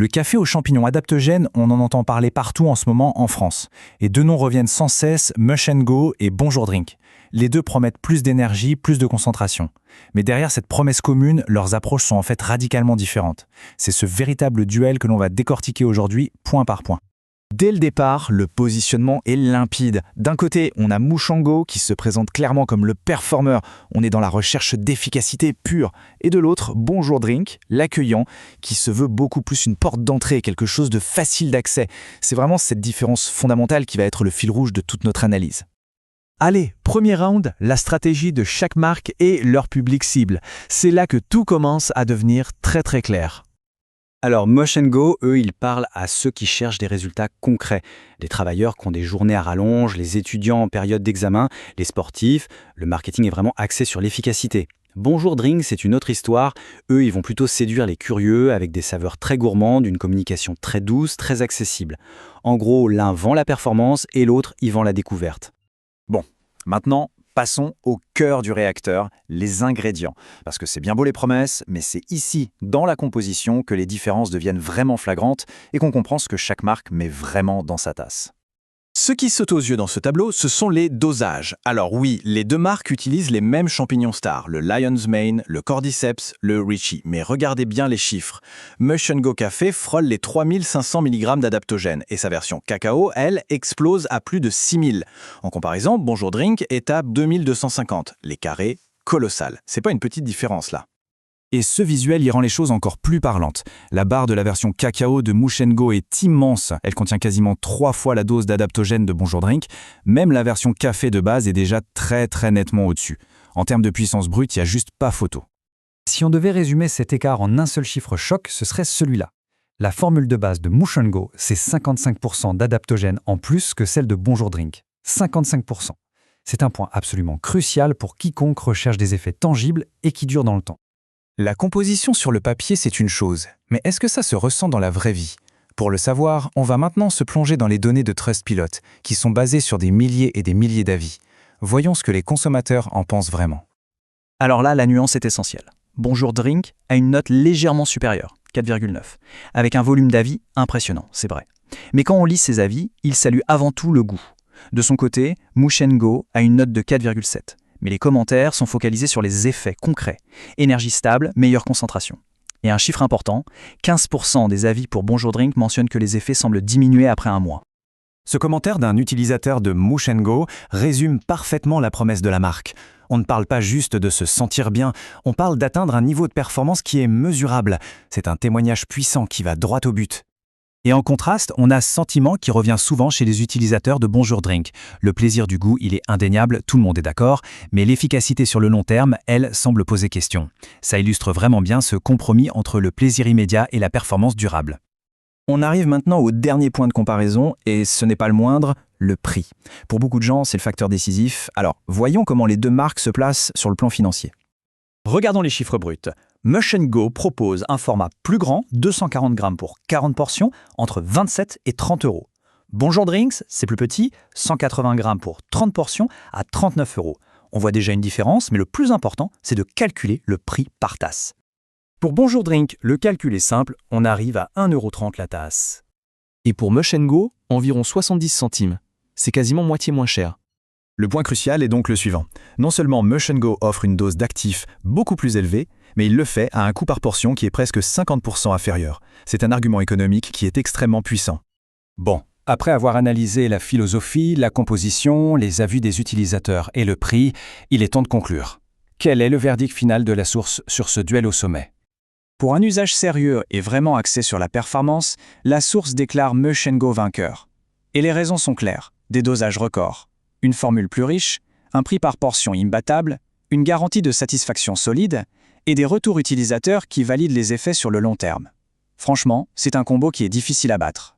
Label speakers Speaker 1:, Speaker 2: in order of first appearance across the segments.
Speaker 1: Le café aux champignons adaptogènes, on en entend parler partout en ce moment en France. Et deux noms reviennent sans cesse, Mush & Go et Bonjour Drink. Les deux promettent plus d'énergie, plus de concentration. Mais derrière cette promesse commune, leurs approches sont en fait radicalement différentes. C'est ce véritable duel que l'on va décortiquer aujourd'hui, point par point.
Speaker 2: Dès le départ, le positionnement est limpide. D'un côté, on a Mush & Go qui se présente clairement comme le performeur. On est dans la recherche d'efficacité pure. Et de l'autre, Bonjour Drink, l'accueillant, qui se veut beaucoup plus une porte d'entrée, quelque chose de facile d'accès. C'est vraiment cette différence fondamentale qui va être le fil rouge de toute notre analyse.
Speaker 3: Allez, premier round, la stratégie de chaque marque et leur public cible. C'est là que tout commence à devenir très très clair.
Speaker 4: Alors, Mush & Go, eux, ils parlent à ceux qui cherchent des résultats concrets. Les travailleurs qui ont des journées à rallonge, les étudiants en période d'examen, les sportifs. Le marketing est vraiment axé sur l'efficacité. Bonjour Drink, c'est une autre histoire. Eux, ils vont plutôt séduire les curieux avec des saveurs très gourmandes, une communication très douce, très accessible. En gros, l'un vend la performance et l'autre, il vend la découverte.
Speaker 2: Bon, maintenant, passons au cœur du réacteur, les ingrédients. Parce que c'est bien beau les promesses, mais c'est ici, dans la composition, que les différences deviennent vraiment flagrantes et qu'on comprend ce que chaque marque met vraiment dans sa tasse.
Speaker 3: Ce qui saute aux yeux dans ce tableau, ce sont les dosages. Alors oui, les deux marques utilisent les mêmes champignons stars, le Lion's Mane, le Cordyceps, le Richie. Mais regardez bien les chiffres. Mush & Go Café frôle les 3500 mg d'adaptogène et sa version cacao, elle, explose à plus de 6000. En comparaison, Bonjour Drink est à 2250. L'écart est colossal. C'est pas une petite différence là.
Speaker 1: Et ce visuel y rend les choses encore plus parlantes. La barre de la version cacao de Mush & Go est immense. Elle contient quasiment 3 fois la dose d'adaptogène de Bonjour Drink. Même la version café de base est déjà très nettement au-dessus. En termes de puissance brute, il n'y a juste pas photo.
Speaker 5: Si on devait résumer cet écart en un seul chiffre choc, ce serait celui-là. La formule de base de Mush & Go, c'est 55% d'adaptogène en plus que celle de Bonjour Drink. 55%. C'est un point absolument crucial pour quiconque recherche des effets tangibles et qui durent dans le temps.
Speaker 2: La composition sur le papier, c'est une chose, mais est-ce que ça se ressent dans la vraie vie? Pour le savoir, on va maintenant se plonger dans les données de Trustpilot, qui sont basées sur des milliers et des milliers d'avis. Voyons ce que les consommateurs en pensent vraiment.
Speaker 4: Alors là, la nuance est essentielle. Bonjour Drink a une note légèrement supérieure, 4,9, avec un volume d'avis impressionnant, c'est vrai. Mais quand on lit ces avis, il salue avant tout le goût. De son côté, Mush & Go a une note de 4,7. Mais les commentaires sont focalisés sur les effets concrets. Énergie stable, meilleure concentration. Et un chiffre important, 15% des avis pour Bonjour Drink mentionnent que les effets semblent diminuer après un mois.
Speaker 1: Ce commentaire d'un utilisateur de Mush & Go résume parfaitement la promesse de la marque. On ne parle pas juste de se sentir bien, on parle d'atteindre un niveau de performance qui est mesurable. C'est un témoignage puissant qui va droit au but. Et en contraste, on a ce sentiment qui revient souvent chez les utilisateurs de Bonjour Drink. Le plaisir du goût, il est indéniable, tout le monde est d'accord, mais l'efficacité sur le long terme, elle, semble poser question. Ça illustre vraiment bien ce compromis entre le plaisir immédiat et la performance durable.
Speaker 2: On arrive maintenant au dernier point de comparaison, et ce n'est pas le moindre, le prix. Pour beaucoup de gens, c'est le facteur décisif. Alors, voyons comment les deux marques se placent sur le plan financier.
Speaker 3: Regardons les chiffres bruts. Mush & Go propose un format plus grand, 240 grammes pour 40 portions, entre 27 et 30 euros. Bonjour Drinks, c'est plus petit, 180 grammes pour 30 portions à 39 euros. On voit déjà une différence, mais le plus important, c'est de calculer le prix par tasse. Pour Bonjour Drink, le calcul est simple, on arrive à 1,30 € la tasse.
Speaker 6: Et pour Mush & Go, environ 70 centimes. C'est quasiment moitié moins cher.
Speaker 2: Le point crucial est donc le suivant. Non seulement Mush & Go offre une dose d'actifs beaucoup plus élevée, mais il le fait à un coût par portion qui est presque 50% inférieur. C'est un argument économique qui est extrêmement puissant.
Speaker 1: Bon, après avoir analysé la philosophie, la composition, les avis des utilisateurs et le prix, il est temps de conclure. Quel est le verdict final de la source sur ce duel au sommet?
Speaker 3: Pour un usage sérieux et vraiment axé sur la performance, la source déclare Mush & Go vainqueur. Et les raisons sont claires. Des dosages records, une formule plus riche, un prix par portion imbattable, une garantie de satisfaction solide et des retours utilisateurs qui valident les effets sur le long terme. Franchement, c'est un combo qui est difficile à battre.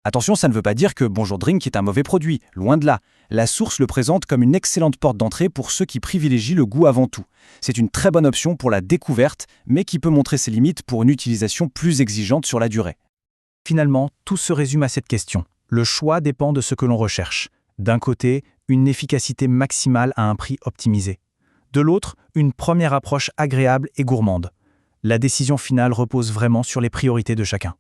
Speaker 1: Attention, ça ne veut pas dire que Bonjour Drink est un mauvais produit, loin de là. La source le présente comme une excellente porte d'entrée pour ceux qui privilégient le goût avant tout. C'est une très bonne option pour la découverte, mais qui peut montrer ses limites pour une utilisation plus exigeante sur la durée. Finalement, tout se résume à cette question. Le choix dépend de ce que l'on recherche. D'un côté, une efficacité maximale à un prix optimisé. De l'autre, une première approche agréable et gourmande. La décision finale repose vraiment sur les priorités de chacun.